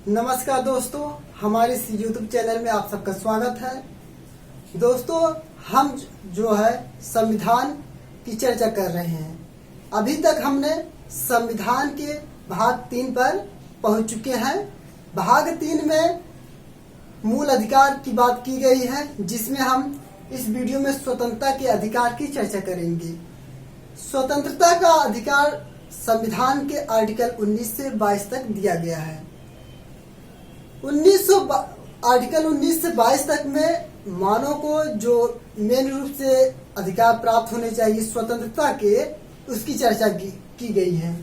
नमस्कार दोस्तों, हमारे इस YouTube चैनल में आप सबका स्वागत है। दोस्तों, हम जो है संविधान की चर्चा कर रहे हैं। अभी तक हमने संविधान के भाग 3 पर पहुंच चुके हैं। भाग 3 में मूल अधिकार की बात की गई है, जिसमें हम इस वीडियो में स्वतंत्रता के अधिकार की चर्चा करेंगे। स्वतंत्रता का अधिकार संविधान के आर्टिकल 19 से 22 तक दिया गया है। आर्टिकल 19 से 22 तक में मानव को जो मेन रूप से अधिकार प्राप्त होने चाहिए स्वतंत्रता के, उसकी चर्चा की गई है।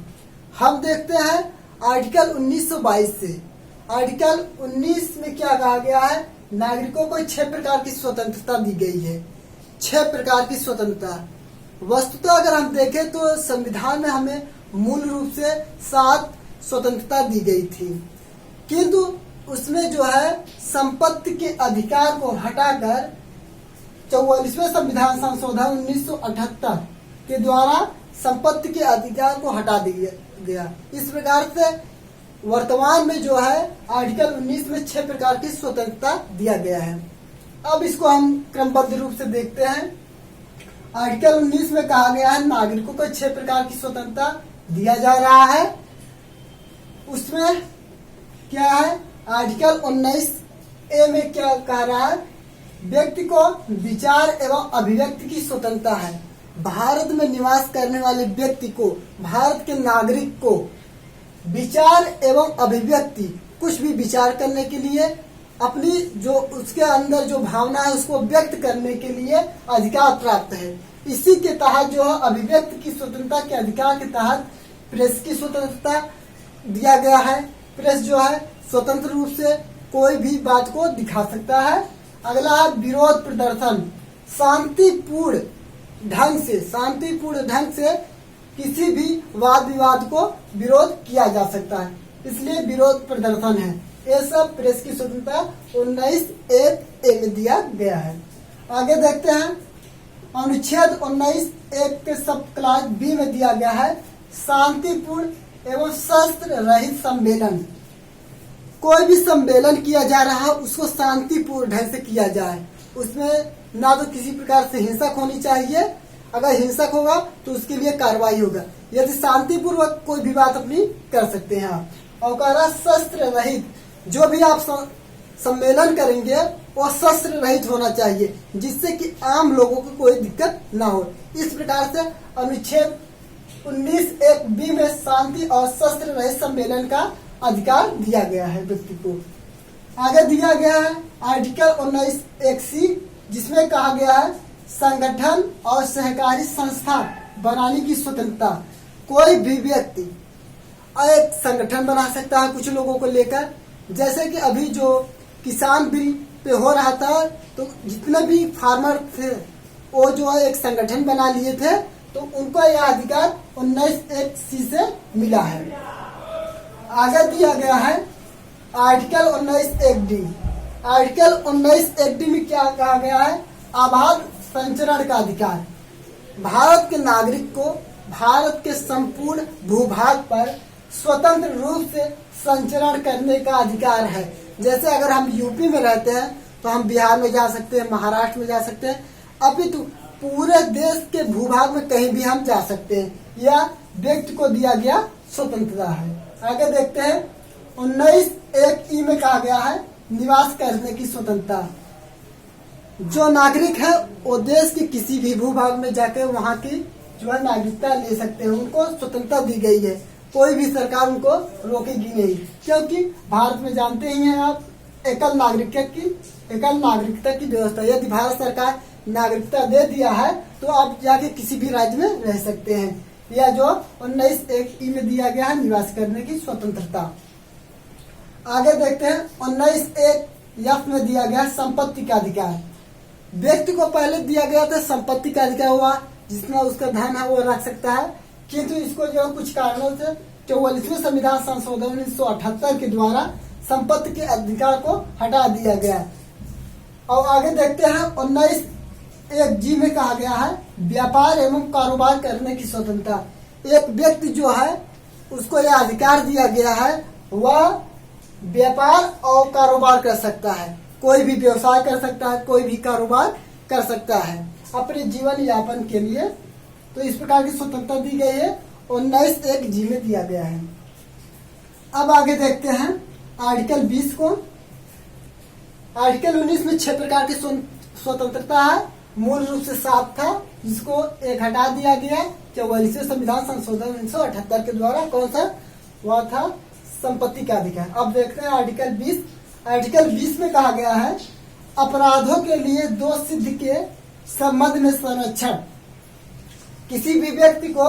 हम देखते हैं आर्टिकल 1922 से। आर्टिकल 19 में क्या कहा गया है? नागरिकों को 6 प्रकार की स्वतंत्रता दी गई है। 6 प्रकार की स्वतंत्रता। वस्तुतः अगर हम देखें तो संविधान में हमें मूल रूप से 7 स्वतंत्रता दी गई थी, किंतु उसमें जो है संपत्ति के अधिकार को हटाकर 44वें संविधान संशोधन 1978 के द्वारा संपत्ति के अधिकार को हटा दिया गया। इस प्रकार से वर्तमान में जो है आर्टिकल 19 में 6 प्रकार की स्वतंत्रता दिया गया है। अब इसको हम क्रमबद्ध रूप से देखते हैं। आर्टिकल 19 में कहा गया है नागरिकों को 6 प्रकार की स्वतंत्रता दिया जा रहा है। उसमें क्या है? आर्टिकल 19A में क्या कह रहा है? व्यक्ति को विचार एवं अभिव्यक्ति की स्वतंत्रता है। भारत में निवास करने वाले व्यक्ति को, भारत के नागरिक को विचार एवं अभिव्यक्ति, कुछ भी विचार करने के लिए, अपनी जो उसके अंदर जो भावना है उसको व्यक्त करने के लिए अधिकार प्राप्त है। इसी के तहत जो है अभिव्यक्ति की स्वतंत्रता के अधिकार के तहत प्रेस की स्वतंत्रता दिया गया है। प्रेस जो है स्वतंत्र रूप से कोई भी बात को दिखा सकता है। अगला है विरोध प्रदर्शन। शांतिपूर्ण ढंग से किसी भी वाद विवाद को विरोध किया जा सकता है, इसलिए विरोध प्रदर्शन है। ये सब प्रेस की स्वतंत्रता 19(1)(a) में दिया गया है। आगे देखते हैं अनुच्छेद 19(1) के सब क्लास बी में दिया गया है शांतिपूर्ण एवं शस्त्र रहित सम्मेलन। कोई भी सम्मेलन किया जा रहा है उसको शांतिपूर्ण ढंग से किया जाए। उसमें ना तो किसी प्रकार से हिंसक होनी चाहिए। अगर हिंसक होगा तो उसके लिए कार्रवाई होगा। यदि शांतिपूर्वक कोई भी बात अपनी कर सकते हैं आप। और कह रहा शस्त्र रहित, जो भी आप सम्मेलन करेंगे वो शस्त्र रहित होना चाहिए, जिससे कि आम लोगों को कोई दिक्कत ना हो। इस प्रकार से अनुच्छेद 19(1)(b) में शांति और शस्त्र रहित सम्मेलन का अधिकार दिया गया है व्यक्ति को। आगे दिया गया है आर्टिकल 19(1)(c), जिसमें कहा गया है संगठन और सहकारी संस्था बनाने की स्वतंत्रता। कोई भी व्यक्ति एक संगठन बना सकता है कुछ लोगों को लेकर। जैसे कि अभी जो किसान बिल पे हो रहा था, तो जितने भी फार्मर थे वो जो है एक संगठन बना लिए थे, तो उनको यह अधिकार 19(1)(c) से मिला है। आगे दिया गया है आर्टिकल 19(1)(d). आर्टिकल 19(1)(d) में क्या कहा गया है? आबाद संचरण का अधिकार। भारत के नागरिक को भारत के संपूर्ण भूभाग पर स्वतंत्र रूप से संचरण करने का अधिकार है। जैसे अगर हम यूपी में रहते हैं तो हम बिहार में जा सकते हैं, महाराष्ट्र में जा सकते हैं, अपितु पूरे देश के भूभाग में कहीं भी हम जा सकते हैं। यह व्यक्ति को दिया गया स्वतंत्रता है। आगे देखते हैं 19(1)(e) में कहा गया है निवास करने की स्वतंत्रता। जो नागरिक है वो देश के किसी भी भूभाग में जाकर वहाँ की जो है नागरिकता ले सकते हैं। उनको स्वतंत्रता दी गई है। कोई भी सरकार उनको रोकेगी नहीं, क्योंकि भारत में जानते ही हैं आप एकल नागरिकता की व्यवस्था। यदि भारत सरकार नागरिकता दे दिया है तो आप जाके किसी भी राज्य में रह सकते हैं। यह जो 19(1)(e) में दिया गया है निवास करने की स्वतंत्रता। आगे देखते हैं 19(1)(f) में दिया गया है संपत्ति का अधिकार। व्यक्ति को पहले दिया गया था संपत्ति का अधिकार, हुआ जितना उसका धन है वो रख सकता है, किंतु इसको जो कुछ कारणों से 44वें संविधान संशोधन 1978 के द्वारा संपत्ति के अधिकार को हटा दिया गया। और आगे देखते हैं 19(1)(g) में कहा गया है व्यापार एवं कारोबार करने की स्वतंत्रता। एक व्यक्ति जो है उसको यह अधिकार दिया गया है वह व्यापार और कारोबार कर सकता है, कोई भी व्यवसाय कर सकता है, कोई भी कारोबार कर सकता है अपने जीवन यापन के लिए। तो इस प्रकार की स्वतंत्रता दी गई है 19(1)(g) में दिया गया है। अब आगे देखते हैं आर्टिकल 20 को। आर्टिकल 19 में 6 प्रकार की स्वतंत्रता है, मूल रूप से 7 था, जिसको एक हटा दिया गया 44वें संविधान संशोधन 1978 के द्वारा। कौन सा? वह था संपत्ति का अधिकार। अब देखते हैं आर्टिकल 20। आर्टिकल 20 में कहा गया है अपराधों के लिए दोष सिद्ध के संबंध में संरक्षण। किसी भी व्यक्ति को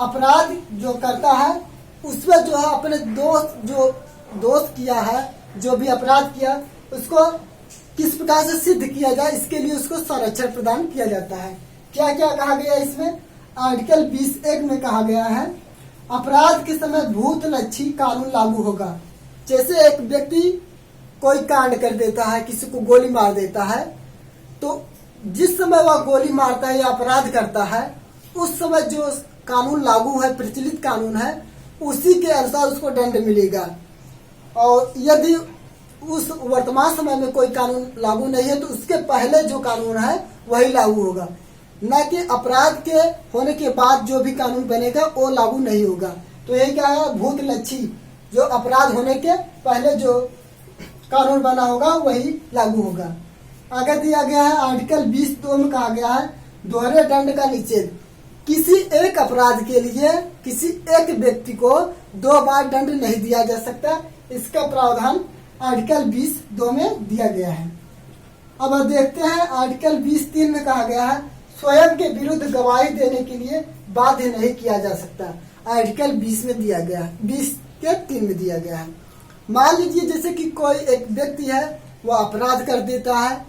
अपराध जो करता है उसमें जो है अपने दोष किया है, जो भी अपराध किया उसको किस प्रकार से सिद्ध किया जाए, इसके लिए उसको संरक्षण प्रदान किया जाता है। क्या क्या कहा गया इसमें? आर्टिकल 20(1) में कहा गया है अपराध के समय भूतलक्षी कानून लागू होगा। जैसे एक व्यक्ति कोई कांड कर देता है, किसी को गोली मार देता है, तो जिस समय वह गोली मारता है या अपराध करता है उस समय जो कानून लागू है, प्रचलित कानून है, उसी के अनुसार उसको दंड मिलेगा। और यदि उस वर्तमान समय में कोई कानून लागू नहीं है तो उसके पहले जो कानून है वही लागू होगा, न कि अपराध के होने के बाद जो भी कानून बनेगा वो लागू नहीं होगा। तो यही क्या है? भूतलक्षी, जो अपराध होने के पहले जो कानून बना होगा वही लागू होगा। आगे दिया गया है आर्टिकल 20(2) में कहा गया है दोहरे दंड का निषेध। किसी एक अपराध के लिए किसी एक व्यक्ति को 2 बार दंड नहीं दिया जा सकता, इसका प्रावधान आर्टिकल 20(2) में दिया गया है। अब देखते हैं आर्टिकल 20(3) में कहा गया है स्वयं के विरुद्ध गवाही देने के लिए बाध्य नहीं किया जा सकता। आर्टिकल 20 में दिया गया है, 20(3) में दिया गया है। मान लीजिए जैसे कि कोई एक व्यक्ति है, वह अपराध कर देता है,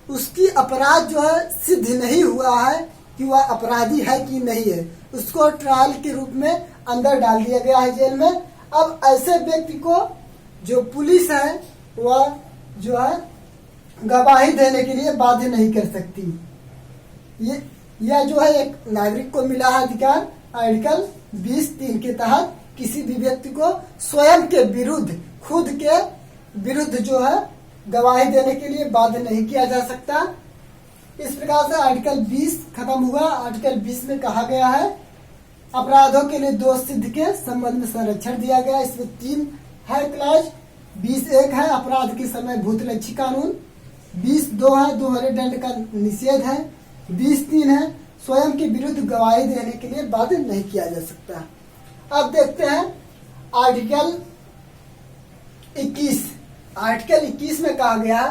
उसकी अपराध जो है सिद्ध नहीं हुआ है कि वह अपराधी है कि नहीं है, उसको ट्रायल के रूप में अंदर डाल दिया गया है जेल में। अब ऐसे व्यक्ति को जो पुलिस है वह जो है गवाही देने के लिए बाध्य नहीं कर सकती। यह जो है एक नागरिक को मिला है अधिकार आर्टिकल 20(3) के तहत किसी भी व्यक्ति को स्वयं के विरुद्ध, खुद के विरुद्ध जो है गवाही देने के लिए बाध्य नहीं किया जा सकता। इस प्रकार से आर्टिकल 20 खत्म हुआ। आर्टिकल 20 में कहा गया है अपराधों के लिए दोष सिद्ध के संबंध में संरक्षण दिया गया। इसमें 3 है क्लास। 20(1) है अपराध के समय भूतलक्षी कानून, 20(2) है दोहरे दंड का निषेध है, 20(3) है स्वयं के विरुद्ध गवाही देने के लिए बाध्य नहीं किया जा सकता। अब देखते हैं आर्टिकल 21। आर्टिकल 21 में कहा गया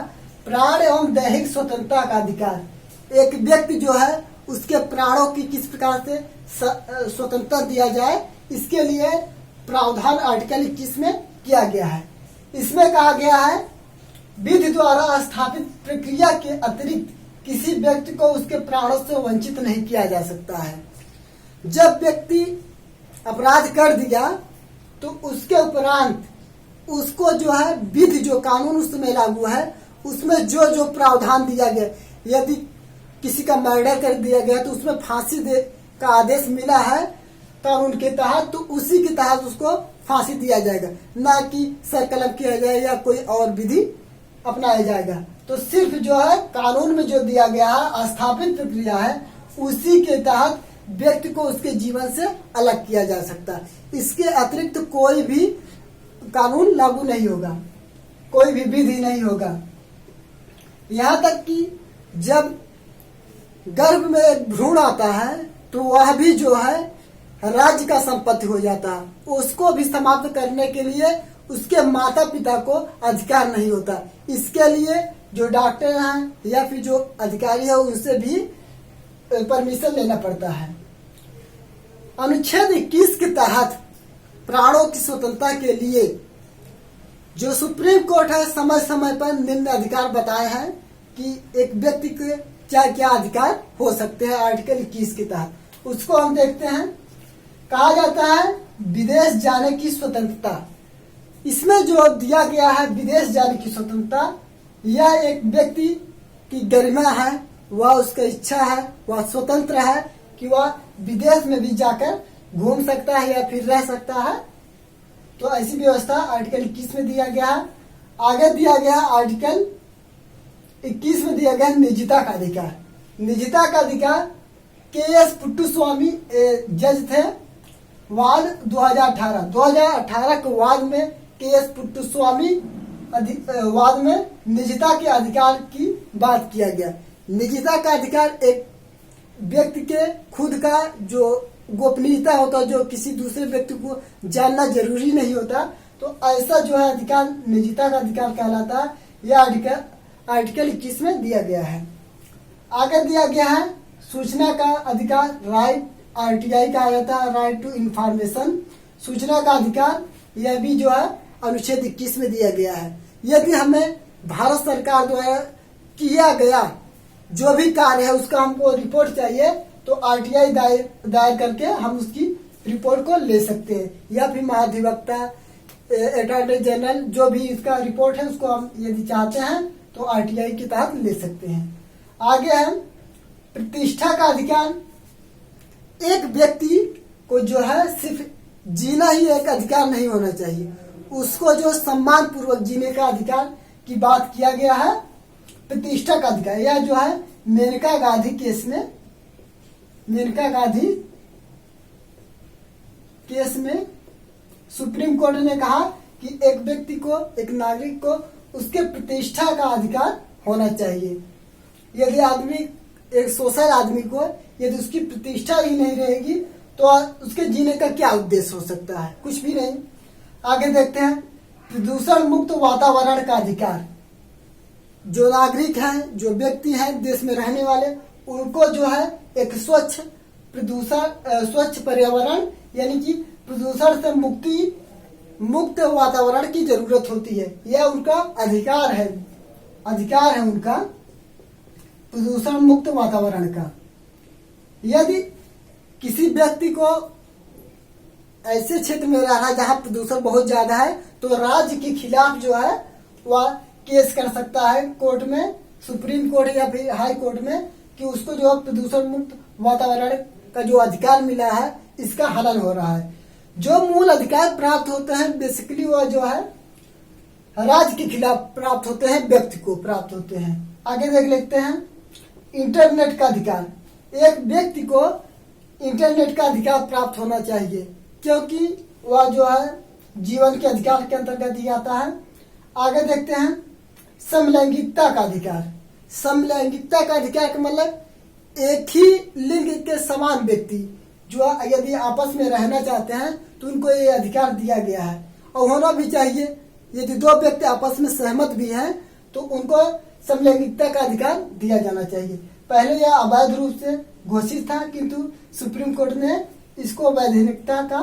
प्राण एवं दैहिक स्वतंत्रता का अधिकार। एक व्यक्ति जो है उसके प्राणों की किस प्रकार से स्वतंत्रता दिया जाए, इसके लिए प्रावधान आर्टिकल 21 में किया गया है। इसमें कहा गया है विधि द्वारा स्थापित प्रक्रिया के अतिरिक्त किसी व्यक्ति को उसके प्राणों से वंचित नहीं किया जा सकता है। जब व्यक्ति अपराध कर दिया तो उसके उपरांत उसको जो है विधि, जो कानून उस समय लागू है, उसमें जो जो प्रावधान दिया गया, यदि किसी का मर्डर कर दिया गया तो उसमें फांसी का आदेश मिला है कानून के तहत, तो उसी के तहत उसको फांसी दिया जाएगा, ना कि सरकलम किया जाए या कोई और विधि अपनाया जाएगा। तो सिर्फ जो है कानून में जो दिया गया है स्थापित प्रक्रिया है, उसी के तहत व्यक्ति को उसके जीवन से अलग किया जा सकता है। इसके अतिरिक्त कोई भी कानून लागू नहीं होगा, कोई भी विधि नहीं होगा। यहाँ तक कि जब गर्भ में एक भ्रूण आता है तो वह भी जो है राज्य का संपत्ति हो जाता है, उसको भी समाप्त करने के लिए उसके माता पिता को अधिकार नहीं होता। इसके लिए जो डॉक्टर हैं या फिर जो अधिकारी है उनसे भी परमिशन लेना पड़ता है। अनुच्छेद 21 के तहत प्राणों की स्वतंत्रता के लिए जो सुप्रीम कोर्ट है समय समय पर निम्न अधिकार बताए हैं कि एक व्यक्ति के क्या क्या अधिकार हो सकते हैं आर्टिकल 21 के तहत, उसको हम देखते हैं। कहा जाता है विदेश जाने की स्वतंत्रता। इसमें जो दिया गया है विदेश जाने की स्वतंत्रता, यह एक व्यक्ति की गरिमा है, वह उसका इच्छा है, वह स्वतंत्र है कि वह विदेश में भी जाकर घूम सकता है या फिर रह सकता है। तो ऐसी व्यवस्था आर्टिकल 21 में दिया गया है। आगे दिया गया आर्टिकल 21 में दिया गया निजता का अधिकार। निजता का अधिकार के.एस. पुट्टुस्वामी जज थे, वाद 2018 के वाद में के.एस. पुट्टुस्वामी वाद में निजता के अधिकार की बात किया गया। निजता का अधिकार एक व्यक्ति के खुद का जो गोपनीयता होता है, जो किसी दूसरे व्यक्ति को जानना जरूरी नहीं होता, तो ऐसा जो है अधिकार निजता का अधिकार कहलाता है। यह आर्टिकल 21 में दिया गया है। आगे दिया गया है सूचना का अधिकार, राइट, RTI कहा जाता है, राइट टू इंफॉर्मेशन। सूचना का अधिकार यह भी जो है अनुच्छेद 21 में दिया गया है। यदि हमें भारत सरकार द्वारा किया गया जो भी कार्य है उसका हमको रिपोर्ट चाहिए, तो RTI दायर करके हम उसकी रिपोर्ट को ले सकते हैं, या फिर महाधिवक्ता, अटॉर्नी जनरल, जो भी इसका रिपोर्ट है उसको हम यदि चाहते हैं तो RTI के तहत ले सकते हैं। आगे है प्रतिष्ठा का अधिकार। एक व्यक्ति को जो है सिर्फ जीना ही एक अधिकार नहीं होना चाहिए, उसको जो सम्मान पूर्वक जीने का अधिकार की बात किया गया है। प्रतिष्ठा का अधिकार यह जो है मेनका गांधी केस में सुप्रीम कोर्ट ने कहा कि एक व्यक्ति को, एक नागरिक को उसके प्रतिष्ठा का अधिकार होना चाहिए। यदि आदमी, एक सोशल आदमी को यदि उसकी प्रतिष्ठा ही नहीं रहेगी तो उसके जीने का क्या उद्देश्य हो सकता है? कुछ भी नहीं। आगे देखते हैं प्रदूषण मुक्त वातावरण का अधिकार। जो नागरिक हैं, जो व्यक्ति हैं देश में रहने वाले, उनको जो है एक स्वच्छ पर्यावरण यानी कि प्रदूषण से मुक्त वातावरण की जरूरत होती है। यह उनका अधिकार है उनका प्रदूषण मुक्त वातावरण का। यदि किसी व्यक्ति को ऐसे क्षेत्र में रह रहा है जहाँ प्रदूषण बहुत ज्यादा है, तो राज्य के खिलाफ जो है वह केस कर सकता है कोर्ट में, सुप्रीम कोर्ट या फिर हाई कोर्ट में, कि उसको जो प्रदूषण मुक्त वातावरण का जो अधिकार मिला है इसका हनन हो रहा है। जो मूल अधिकार प्राप्त होते हैं बेसिकली वह जो है राज्य के खिलाफ प्राप्त होते हैं, व्यक्ति को प्राप्त होते हैं। आगे देख लेते हैं इंटरनेट का अधिकार। एक व्यक्ति को इंटरनेट का अधिकार प्राप्त होना चाहिए, क्योंकि वह जो है जीवन के अधिकार के अंतर्गत ही आता है। आगे देखते हैं समलैंगिकता का अधिकार। समलैंगिकता का अधिकार का मतलब एक ही लिंग के समान व्यक्ति जो यदि आपस में रहना चाहते हैं तो उनको ये अधिकार दिया गया है, और होना भी चाहिए। यदि दो व्यक्ति आपस में सहमत भी हैं तो उनको समलैंगिकता का अधिकार दिया जाना चाहिए। पहले यह अवैध रूप से घोषित था, किंतु सुप्रीम कोर्ट ने इसको वैधानिकता का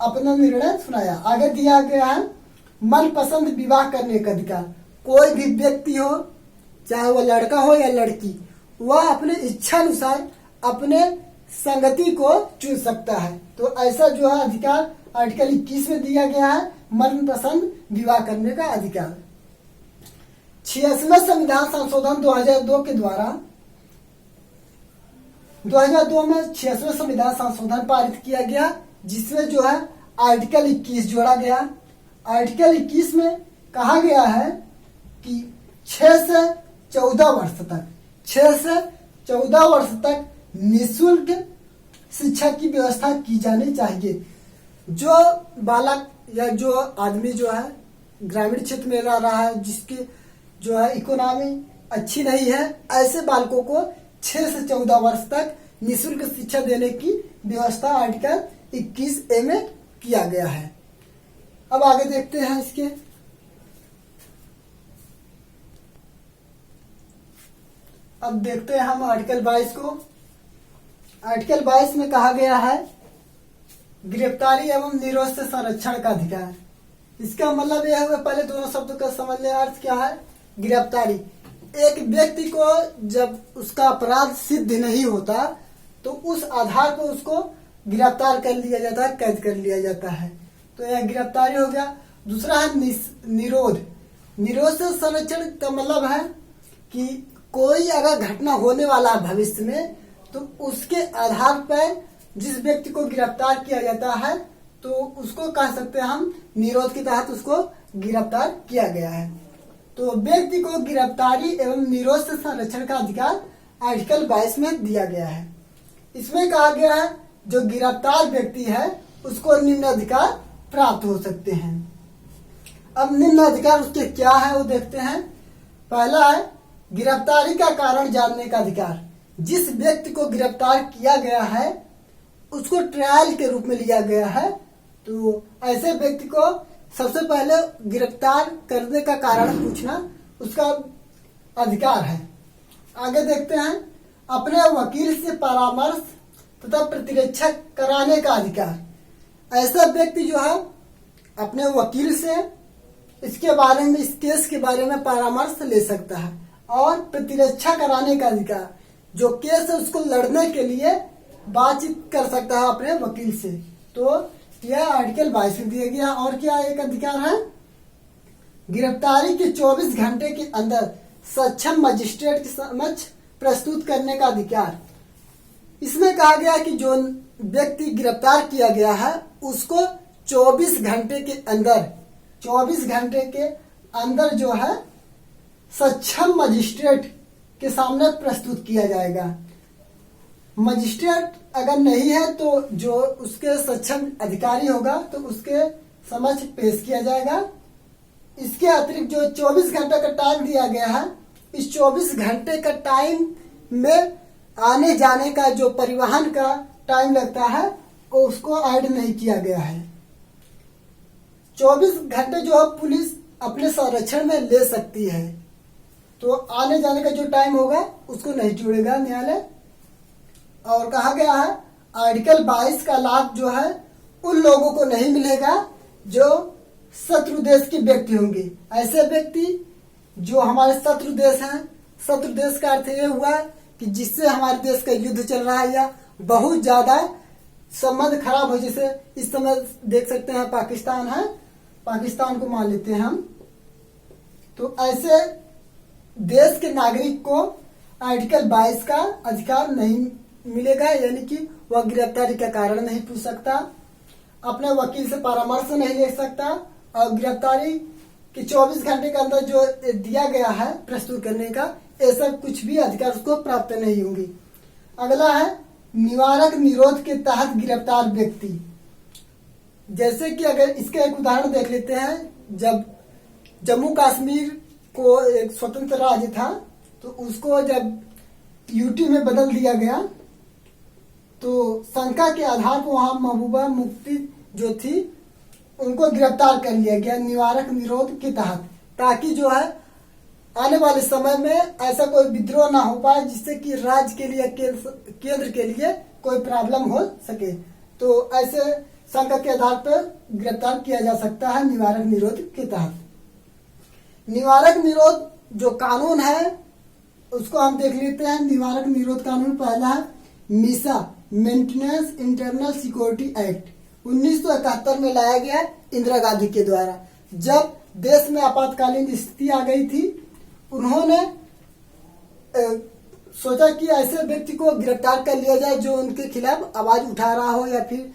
अपना निर्णय सुनाया। आगे दिया गया है मनपसंद विवाह करने का अधिकार। कोई भी व्यक्ति हो, चाहे वह लड़का हो या लड़की, वह अपने इच्छा अनुसार अपने संगति को चुन सकता है। तो ऐसा जो है अधिकार आर्टिकल 21 में दिया गया है, मनपसंद विवाह करने का अधिकार। 86वें संविधान संशोधन 2002 के द्वारा 2002 में 86वें संविधान संशोधन पारित किया गया, जिसमें जो है आर्टिकल 21 जोड़ा गया। आर्टिकल 21 में कहा गया है कि 6 से 14 वर्ष तक निःशुल्क शिक्षा की व्यवस्था की जानी चाहिए। जो बालक या जो आदमी जो है ग्रामीण क्षेत्र में रह रहा है, जिसकी जो है इकोनॉमी अच्छी नहीं है, ऐसे बालकों को 6 से 14 वर्ष तक निःशुल्क शिक्षा देने की व्यवस्था आर्टिकल 21A में किया गया है। अब आगे देखते हैं इसके। अब देखते हैं हम आर्टिकल 22 को। आर्टिकल 22 में कहा गया है गिरफ्तारी एवं निरोध से संरक्षण का अधिकार। इसका मतलब यह है, पहले दोनों शब्दों का समझ लें। अर्थ क्या है? गिरफ्तारी। एक व्यक्ति को जब उसका अपराध सिद्ध नहीं होता तो उस आधार पर उसको गिरफ्तार कर लिया जाता है, कैद कर लिया जाता है। तो यह गिरफ्तारी हो गया। दूसरा है निरोध। निरोध से संरक्षण का मतलब है कि कोई अगर घटना होने वाला है भविष्य में, तो उसके आधार पर जिस व्यक्ति को गिरफ्तार किया जाता है तो उसको कह सकते हैं हम निरोध के तहत उसको गिरफ्तार किया गया है। तो व्यक्ति को गिरफ्तारी एवं निरोध से संरक्षण का अधिकार आर्टिकल 22 में दिया गया है। इसमें कहा गया है जो गिरफ्तार व्यक्ति है उसको निम्न अधिकार प्राप्त हो सकते हैं। अब निम्न अधिकार उसके क्या है वो देखते हैं। पहला है गिरफ्तारी का कारण जानने का अधिकार। जिस व्यक्ति को गिरफ्तार किया गया है उसको ट्रायल के रूप में लिया गया है, तो ऐसे व्यक्ति को सबसे पहले गिरफ्तार करने का कारण पूछना उसका अधिकार है। आगे देखते हैं अपने वकील से परामर्श तथा प्रतिरक्षा कराने का अधिकार। ऐसा व्यक्ति जो है अपने वकील से इसके बारे में, इस केस के बारे में परामर्श ले सकता है। और प्रतिरक्षा कराने का अधिकार, जो केस है उसको लड़ने के लिए बातचीत कर सकता है अपने वकील से। तो यह आर्टिकल 22 में दिया गया। और क्या एक अधिकार है गिरफ्तारी के 24 घंटे के अंदर सक्षम मजिस्ट्रेट के समक्ष प्रस्तुत करने का अधिकार। इसमें कहा गया कि जो व्यक्ति गिरफ्तार किया गया है उसको 24 घंटे के अंदर जो है सक्षम मजिस्ट्रेट के सामने प्रस्तुत किया जाएगा। मजिस्ट्रेट अगर नहीं है तो जो उसके सक्षम अधिकारी होगा तो उसके समक्ष पेश किया जाएगा। इसके अतिरिक्त जो 24 घंटे का टाइम दिया गया है, इस 24 घंटे का टाइम में आने जाने का जो परिवहन का टाइम लगता है उसको ऐड नहीं किया गया है। 24 घंटे जो है पुलिस अपने संरक्षण में ले सकती है, तो आने जाने का जो टाइम होगा उसको नहीं जोड़ेगा न्यायालय। और कहा गया है आर्टिकल 22 का लाभ जो है उन लोगों को नहीं मिलेगा जो शत्रु देश के व्यक्ति होंगे। ऐसे व्यक्ति जो हमारे शत्रु देश हैं, शत्रु देश का अर्थ ये हुआ कि जिससे हमारे देश का युद्ध चल रहा है या बहुत ज्यादा संबंध खराब हो, जैसे इस समय देख सकते हैं पाकिस्तान है, पाकिस्तान को मान लेते हैं हम। तो ऐसे देश के नागरिक को आर्टिकल 22 का अधिकार नहीं मिलेगा, यानी कि वह गिरफ्तारी का कारण नहीं पूछ सकता, अपने वकील से परामर्श नहीं ले सकता और गिरफ्तारी के 24 घंटे के अंदर जो दिया गया है प्रस्तुत करने का, ऐसा कुछ भी अधिकार उसको प्राप्त नहीं होंगे। अगला है निवारक निरोध के तहत गिरफ्तार व्यक्ति। जैसे कि अगर इसका एक उदाहरण देख लेते हैं, जब जम्मू कश्मीर को एक स्वतंत्र राज्य था तो उसको जब यूटी में बदल दिया गया तो शंका के आधार पर वहां महबूबा मुफ्ती जो थी उनको गिरफ्तार कर लिया गया निवारक निरोध के तहत, ताकि जो है आने वाले समय में ऐसा कोई विद्रोह ना हो पाए जिससे कि राज्य के लिए केंद्र के लिए कोई प्रॉब्लम हो सके। तो ऐसे शंका के आधार पर गिरफ्तार किया जा सकता है निवारक निरोध के तहत। निवारक निरोध जो कानून है उसको हम देख लेते हैं। निवारक निरोध कानून पहला है Misa, maintenance internal security act, 1971 में लाया गया इंदिरा गांधी के द्वारा। जब देश में आपातकालीन स्थिति आ गई थी, उन्होंने सोचा कि ऐसे व्यक्ति को गिरफ्तार कर लिया जाए जो उनके खिलाफ आवाज उठा रहा हो या फिर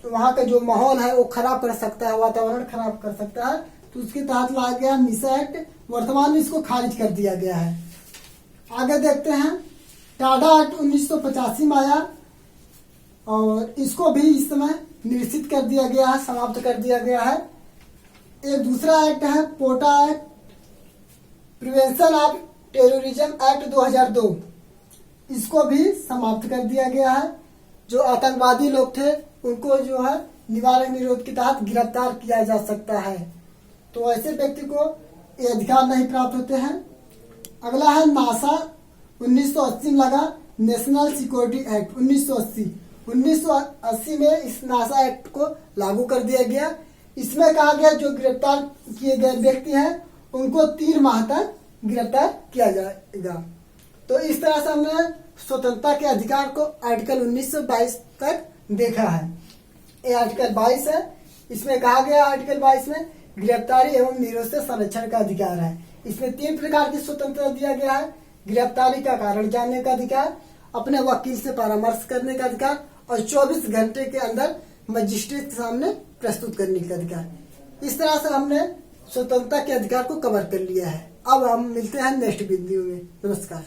वहां का जो माहौल है वो खराब कर सकता है, वातावरण खराब कर सकता है। तो उसके तहत लाया गया मीसा एक्ट। वर्तमान में इसको खारिज कर दिया गया है। आगे देखते हैं टाडा एक्ट 1985 में आया और इसको भी इस समय निरसित कर दिया गया है, समाप्त कर दिया गया है। एक दूसरा एक्ट है POTA act, prevention of terrorism act 2002, इसको भी समाप्त कर दिया गया है। जो आतंकवादी लोग थे उनको जो है निवारक निरोध के तहत गिरफ्तार किया जा सकता है। तो ऐसे व्यक्ति को ये अधिकार नहीं प्राप्त होते हैं। अगला है नासा, 1980 में लगा नेशनल सिक्योरिटी एक्ट 1980 में इस नासा एक्ट को लागू कर दिया गया। इसमें कहा गया जो गिरफ्तार किए गए व्यक्ति हैं उनको 3 माह तक गिरफ्तार किया जाएगा। तो इस तरह से हमने स्वतंत्रता के अधिकार को आर्टिकल 1922 तक देखा है। ये आर्टिकल 22 है। इसमें कहा गया आर्टिकल 22 में गिरफ्तारी एवं निरोध से संरक्षण का अधिकार है। इसमें 3 प्रकार की स्वतंत्रता दिया गया है। गिरफ्तारी का कारण जानने का अधिकार, अपने वकील से परामर्श करने का अधिकार और 24 घंटे के अंदर मजिस्ट्रेट के सामने प्रस्तुत करने का अधिकार। इस तरह से हमने स्वतंत्रता के अधिकार को कवर कर लिया है। अब हम मिलते हैं नेक्स्ट वीडियो में। नमस्कार।